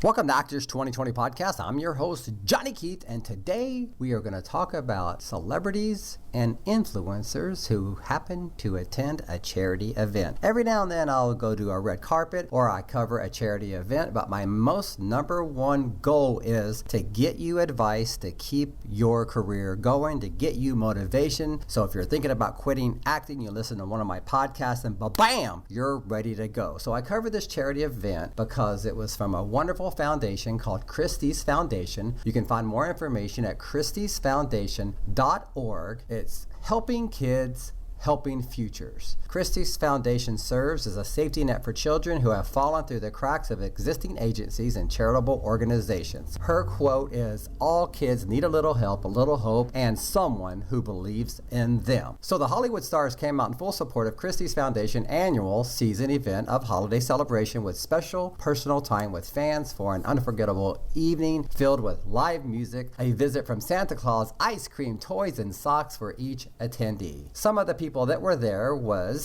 Welcome to Actors 2020 Podcast. I'm your host, Johnny Keith, and today we are going to talk about celebrities and influencers who happen to attend a charity event. Every now and then I'll go to a red carpet or I cover a charity event, but my most number one goal is to get you advice to keep your career going, to get you motivation. So if you're thinking about quitting acting, you listen to one of my podcasts and bam, you're ready to go. So I covered this charity event because it was from a wonderful foundation called Christy's Foundation. You can find more information at christysfoundation.org. It's helping kids, helping futures. Christy's Foundation serves as a safety net for children who have fallen through the cracks of existing agencies and charitable organizations. Her quote is, "All kids need a little help, a little hope, and someone who believes in them." So the Hollywood stars came out in full support of Christy's Foundation annual season event of holiday celebration with special personal time with fans for an unforgettable evening filled with live music, a visit from Santa Claus, ice cream, toys, and socks for each attendee. Some of the people that were there was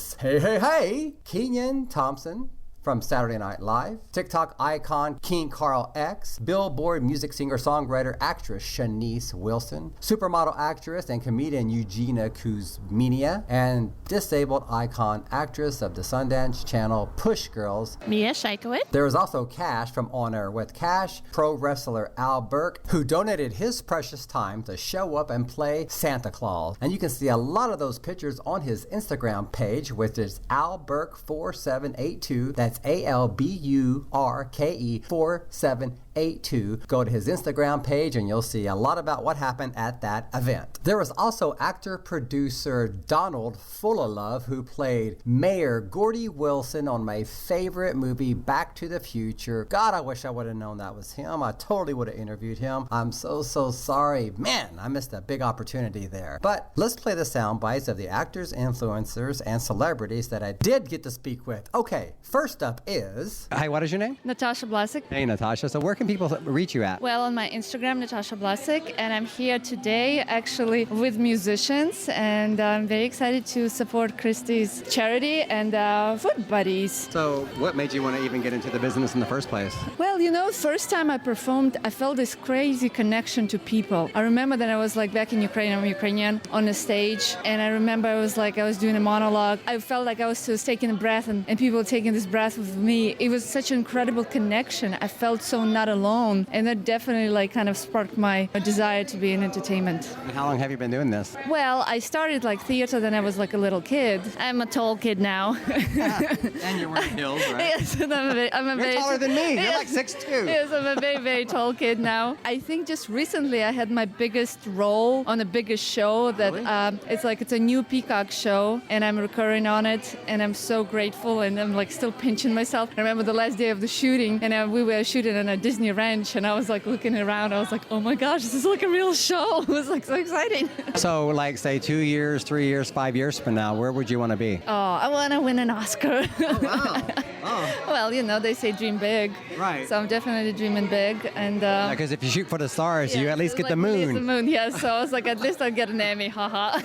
Kenan Thompson from Saturday Night Live, TikTok icon King Carl X, Billboard music singer-songwriter actress Shanice Wilson, supermodel actress and comedian Eugenia Kuzminia, and disabled icon actress of the Sundance Channel Push Girls, Mia Shaikowitz. There was also Cash from On Air with Cash, pro wrestler Al Burke, who donated his precious time to show up and play Santa Claus. And you can see a lot of those pictures on his Instagram page, which is alburke4782. That's ALBURKE 4782. Go to his Instagram page and you'll see a lot about what happened at that event. There was also actor-producer Donald Fullilove, who played Mayor Gordy Wilson on my favorite movie, Back to the Future. God, I wish I would have known that was him. I totally would have interviewed him. I'm so sorry. Man, I missed a big opportunity there. But let's play the sound bites of the actors, influencers, and celebrities that I did get to speak with. Okay, first up is... Hi, what is your name? Natasha Blasik. Hey, Natasha. So where can people reach you at? Well, on my Instagram, Natasha Blasik, and I'm here today actually with musicians, and I'm very excited to support Christy's charity and Food Buddies. So what made you want to even get into the business in the first place? Well, first time I performed, I felt this crazy connection to people. I remember that I was back in Ukraine, I'm Ukrainian, on the stage, and I remember I was doing a monologue. I felt like I was just taking a breath and people were taking this breath with me. It was such an incredible connection. I felt so not alone, and that definitely kind of sparked my desire to be in entertainment. And how long have you been doing this? Well, I started theater when I was a little kid. I'm a tall kid now. And you're wearing heels, right? Yes, and You're taller than me. You're like 6'2". Yes, I'm a very, very tall kid now. I think just recently I had my biggest role on the biggest show that Really? It's a new Peacock show, and I'm recurring on it, and I'm so grateful, and I'm still pinching myself. I remember the last day of the shooting, and we were shooting in a Disney ranch, and I was looking around. I was oh my gosh, this is a real show. It was so exciting. So say 2 years, 3 years, 5 years from now, where would you want to be? Oh, I want to win an Oscar. Oh, wow. Oh. Well, they say dream big. Right. So I'm definitely dreaming big. And Because if you shoot for the stars, you at least get the At least the moon. moon, yes. So I was at least I'll get an Emmy, haha.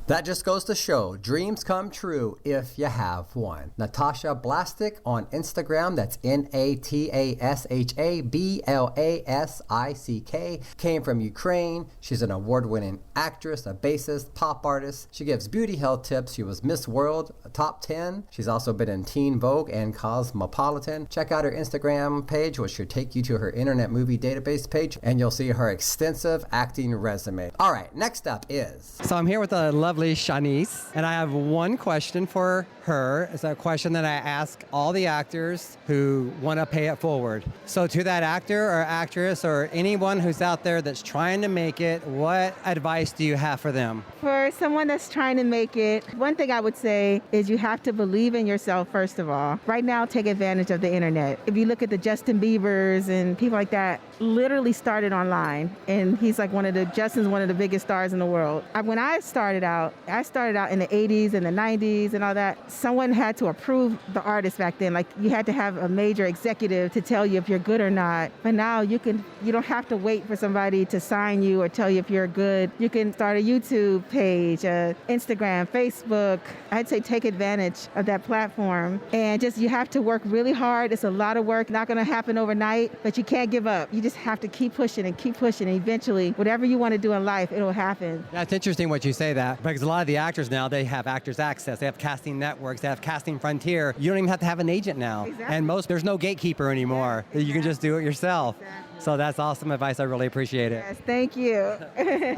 That just goes to show dreams come true if you have one. Natasha Blasik on Instagram, that's NatashaBlasick, came from Ukraine. She's an award-winning actress, a bassist, pop artist. She gives beauty health tips. She was Miss World Top 10. She's also been in Teen Vogue and Cosmopolitan. Check out her Instagram page, which should take you to her Internet Movie Database page, and you'll see her extensive acting resume. All right, next up is... So I'm here with the lovely Shanice, and I have one question for her. It's a question that I ask all the actors who want to pay it forward. So to that actor or actress or anyone who's out there that's trying to make it, what advice do you have for them? For someone that's trying to make it, one thing I would say is you have to believe in yourself, first of all. Right now, take advantage of the internet. If you look at the Justin Biebers and people like that, literally started online. And he's Justin's one of the biggest stars in the world. When I started out in the 80s and the 90s and all that. Someone had to approve the artists back then. Like you had to have a major executive to tell you if you're good or not. But now you don't have to wait for somebody to sign you or tell you if you're good. You can start a YouTube page, Instagram, Facebook. I'd say take advantage of that platform. And just you have to work really hard. It's a lot of work, not going to happen overnight, but you can't give up. You just have to keep pushing and keep pushing. And eventually, whatever you want to do in life, it'll happen. Yeah, it's interesting what you say that, because a lot of the actors now, they have Actors Access, they have casting networks, they have Casting Frontier. You don't even have to have an agent now. Exactly. And there's no gatekeeper anymore. Exactly. You can just do it yourself. Exactly. So that's awesome advice. I really appreciate it. Yes, thank you.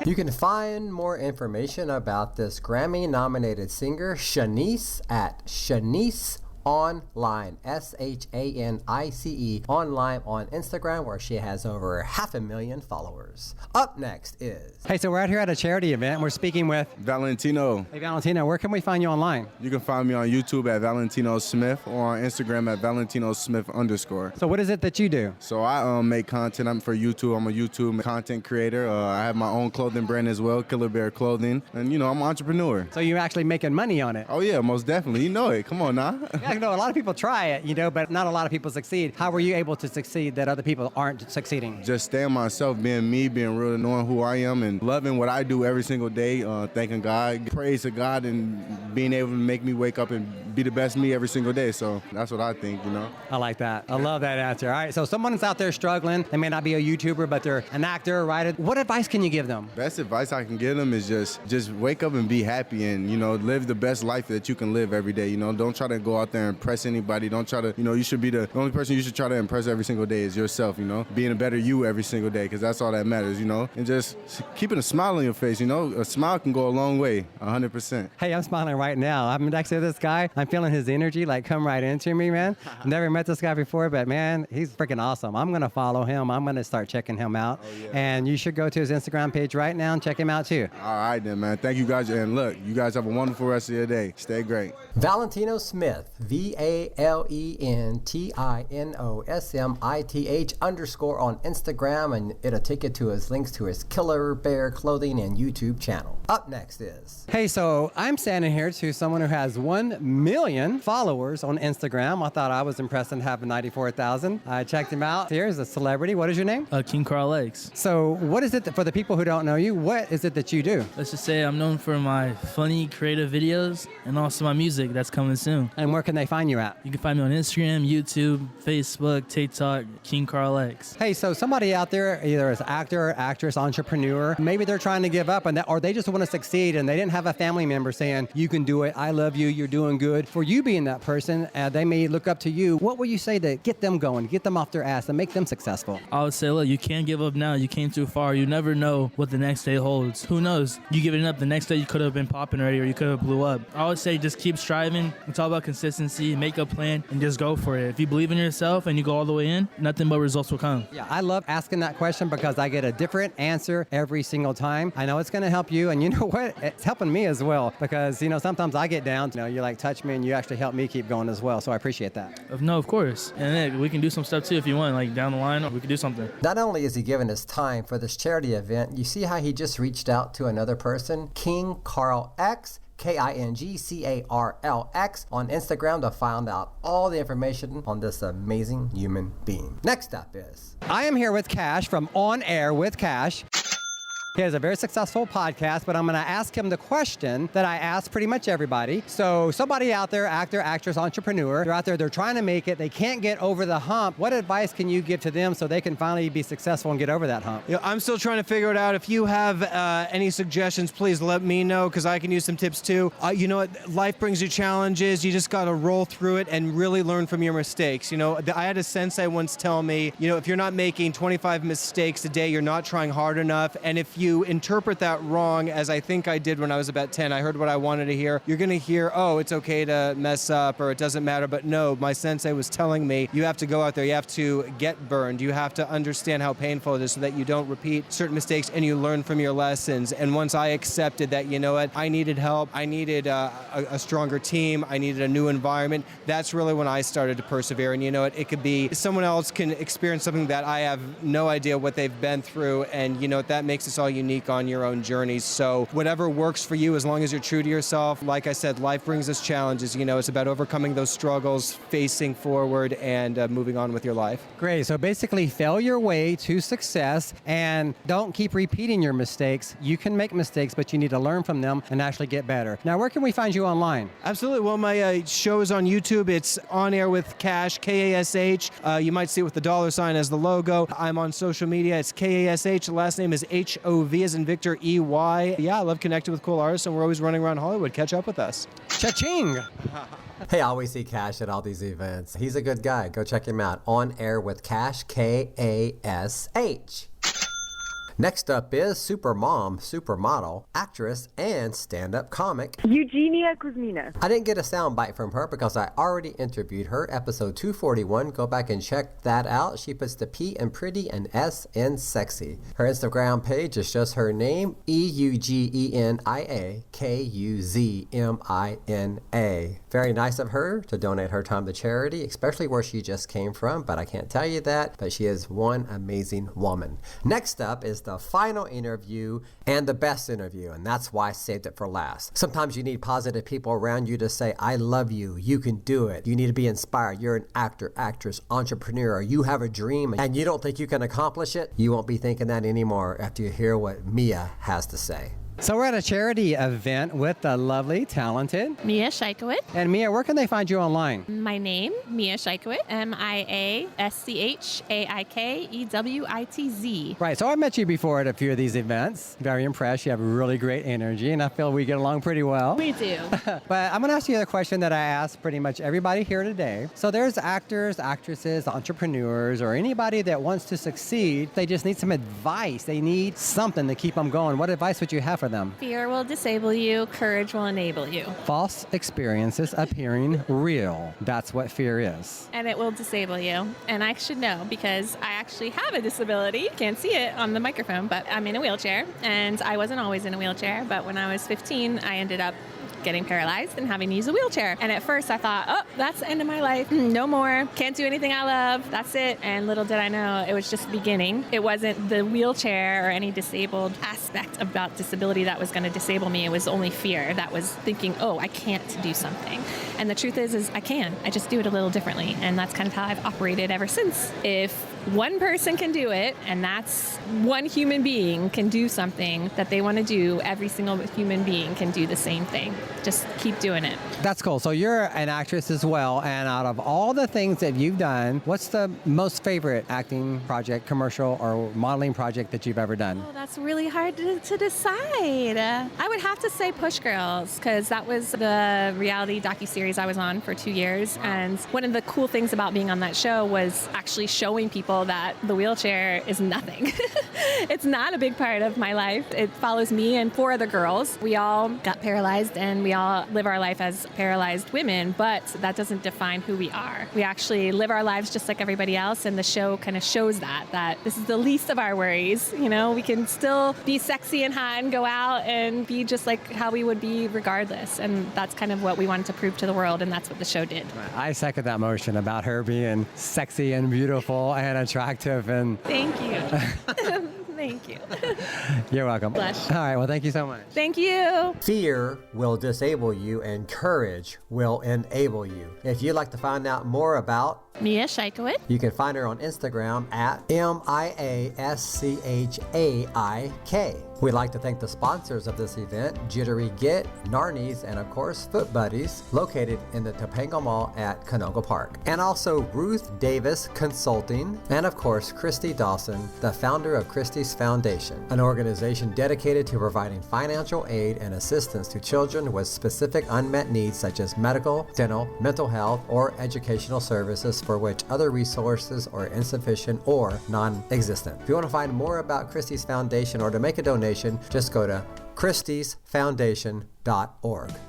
You can find more information about this Grammy-nominated singer, Shanice, at Shanice Online, SHANICE, online on Instagram, where she has over 500,000 followers. Up next is... Hey, so we're out here at a charity event. We're speaking with Valentino. Hey, Valentino, where can we find you online? You can find me on YouTube at Valentino Smith or on Instagram at Valentino Smith _. So what is it that you do? So I make content. I'm for YouTube. I'm a YouTube content creator. I have my own clothing brand as well, Killer Bear Clothing. And, I'm an entrepreneur. So you're actually making money on it? Oh, yeah, most definitely. You know it. Come on now. Yeah, a lot of people try it, but not a lot of people succeed. How were you able to succeed that other people aren't succeeding? Just staying myself, being me, being real, knowing who I am, and loving what I do every single day, thanking God, praise to God, and being able to make me wake up and be the best me every single day. So that's what I think, I like that. I love that answer. All right, so someone's out there struggling. They may not be a YouTuber, but they're an actor, a writer. What advice can you give them? Best advice I can give them is just wake up and be happy and, live the best life that you can live every day. Don't try to go out there and impress anybody. Don't try to, you should be the only person you should try to impress every single day is yourself, being a better you every single day, because that's all that matters, and just keeping a smile on your face, a smile can go a long way, 100%. Hey, I'm smiling right now. I'm next to this guy. I'm feeling his energy come right into me, man. Never met this guy before, but man, he's freaking awesome. I'm going to follow him. I'm going to start checking him out. Oh, yeah. And you should go to his Instagram page right now and check him out too. All right then, man. Thank you guys. And look, you guys have a wonderful rest of your day. Stay great. Valentino Smith, VALENTINOSMITH _ on Instagram, and it'll take you to his links to his Killer Bear Clothing and YouTube channel. Up next is... Hey, so I'm standing here to someone who has 1 million followers on Instagram. I thought I was impressed in having 94,000. I checked him out. Here's a celebrity. What is your name? King Carl X. So what is it for the people who don't know you? What is it that you do? Let's just say I'm known for my funny, creative videos and also my music that's coming soon. And where can they find you at? You can find me on Instagram, YouTube, Facebook, TikTok, King Carl X. Hey, so somebody out there, either as actor, actress, entrepreneur, maybe they're trying to give up or they just want to succeed and they didn't have a family member saying, you can do it, I love you, you're doing good. For you being that person, they may look up to you. What will you say to get them going, get them off their ass and make them successful? I would say, look, you can't give up now. You came too far. You never know what the next day holds. Who knows? You giving up, the next day you could have been popping already or you could have blew up. I would say just keep striving. It's all about consistency, make a plan, and just go for it. If you believe in yourself and you go all the way in, nothing but results will come. Yeah, I love asking that question because I get a different answer every single time. I know it's going to help you, and you know what? It's helping me as well because, sometimes I get down, you touch me and you actually help me keep going as well, so I appreciate that. No, of course. And then we can do some stuff too if you want, down the line, we can do something. Not only is he giving his time for this charity event, you see how he just reached out to another person, King Carl X, KINGCARLX on Instagram to find out all the information on this amazing human being. Next up is... I am here with Cash from On Air with Cash. He has a very successful podcast, but I'm going to ask him the question that I ask pretty much everybody. So somebody out there, actor, actress, entrepreneur, they're out there, they're trying to make it, they can't get over the hump. What advice can you give to them so they can finally be successful and get over that hump? I'm still trying to figure it out. If you have any suggestions, please let me know because I can use some tips too. You know what? Life brings you challenges. You just got to roll through it and really learn from your mistakes. I had a sensei once tell me, if you're not making 25 mistakes a day, you're not trying hard enough. And if you interpret that wrong, as I think I did when I was about 10, I heard what I wanted to hear. You're going to hear, oh, it's okay to mess up or it doesn't matter. But no, my sensei was telling me, you have to go out there, you have to get burned. You have to understand how painful it is so that you don't repeat certain mistakes and you learn from your lessons. And once I accepted that, I needed help, I needed a stronger team, I needed a new environment, that's really when I started to persevere. And it could be someone else can experience something that I have no idea what they've been through. And that makes us all all unique on your own journeys. So whatever works for you, as long as you're true to yourself. Like I said, life brings us challenges. It's about overcoming those struggles, facing forward, and moving on with your life. Great. So basically, fail your way to success and don't keep repeating your mistakes. You can make mistakes, but you need to learn from them and actually get better. Now, where can we find you online? Absolutely. Well, my show is on YouTube. It's On Air with Cash, Kash. You might see it with the $ as the logo. I'm on social media. It's Kash. The last name is HOV as in Victor EY. Yeah, I love connecting with cool artists, and we're always running around Hollywood. Catch up with us. Cha-ching! Hey, I always see Cash at all these events. He's a good guy. Go check him out. On Air with Cash, Kash. Next up is supermom, supermodel, actress, and stand-up comic Eugenia Kuzmina. I didn't get a sound bite from her because I already interviewed her, episode 241. Go back and check that out. She puts the P in pretty and S in sexy. Her Instagram page is just her name, EUGENIA KUZMINA. Very nice of her to donate her time to charity, especially where she just came from, but I can't tell you that, but she is one amazing woman. Next up is the final interview and the best interview, and that's why I saved it for last. Sometimes you need positive people around you to say, I love you, you can do it. You need to be inspired. You're an actor, actress, entrepreneur. You have a dream and you don't think you can accomplish it. You won't be thinking that anymore after you hear what Mia has to say. So we're at a charity event with the lovely, talented Mia Scheikowitz. And Mia, where can they find you online? My name, Mia Scheikowitz, MIASCHAIKEWITZ. Right, so I met you before at a few of these events. Very impressed. You have really great energy, and I feel we get along pretty well. We do. But I'm going to ask you the question that I ask pretty much everybody here today. So there's actors, actresses, entrepreneurs, or anybody that wants to succeed. They just need some advice. They need something to keep them going. What advice would you have for them? Fear will disable you, courage will enable you. False experiences appearing real. That's what fear is. And it will disable you. And I should know because I actually have a disability. Can't see it on the microphone, but I'm in a wheelchair. And I wasn't always in a wheelchair, but when I was 15, I ended up getting paralyzed and having to use a wheelchair. And at first I thought, oh, that's the end of my life. No more. Can't do anything I love. That's it. And little did I know, it was just the beginning. It wasn't the wheelchair or any disabled aspect about disability that was going to disable me. It was only fear that was thinking, oh, I can't do something. And the truth is I can. I just do it a little differently. And that's kind of how I've operated ever since. If one person can do it, and that's one human being can do something that they want to do, every single human being can do the same thing. Just keep doing it. That's cool. So you're an actress as well, and out of all the things that you've done, what's the most favorite acting project, commercial, or modeling project that you've ever done? Oh, that's really hard to decide. I would have to say Push Girls, because that was the reality docuseries I was on for 2 years. And one of the cool things about being on that show was actually showing people that the wheelchair is nothing. It's not a big part of my life. It follows me and 4 other girls. We all got paralyzed and we all live our life as paralyzed women, but that doesn't define who we are. We actually live our lives just like everybody else, and the show kind of shows that this is the least of our worries. You know, we can still be sexy and hot and go out and be just like how we would be regardless. And that's kind of what we wanted to prove to the world, and that's what the show did. I second that motion about her being sexy and beautiful and attractive. And thank you. Thank you. You're welcome. Blush. All right, well, thank you so much. Thank you. Fear will disable you and courage will enable you. If you'd like to find out more about Mia Scheikowitz, you can find her on Instagram at MIASCHAIK. We'd like to thank the sponsors of this event, Jittery Git, Narnies, and of course Foot Buddies, located in the Topanga Mall at Canoga Park. And also Ruth Davis Consulting, and of course Christy Dawson, the founder of Christy's Foundation, an organization dedicated to providing financial aid and assistance to children with specific unmet needs such as medical, dental, mental health, or educational services for which other resources are insufficient or non-existent. If you want to find more about Christy's Foundation or to make a donation, just go to christysfoundation.com.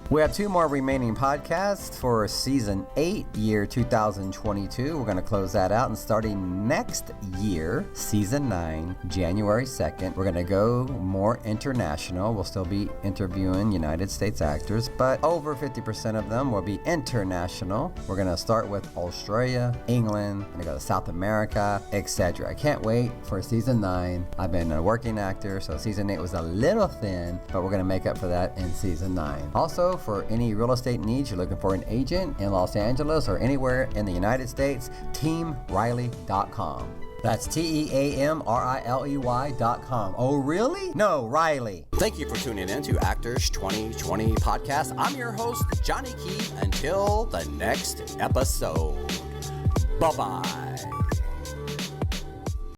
We have 2 more remaining podcasts for season 8, year 2022. We're going to close that out, and starting next year, season 9, January 2nd, we're going to go more international. We'll still be interviewing United States actors, but over 50% of them will be international. We're going to start with Australia, England, going to go to South America, etc. I can't wait for season 9. I've been a working actor, so season 8 was a little thin, but we're going to make up for that in season 9. Also, for any real estate needs, you're looking for an agent in Los Angeles or anywhere in the United States, teamriley.com. That's TEAMRILEY.com. Oh, really? No, Riley. Thank you for tuning in to Actors 2020 Podcast. I'm your host, Johnny Key. Until the next episode. Bye-bye.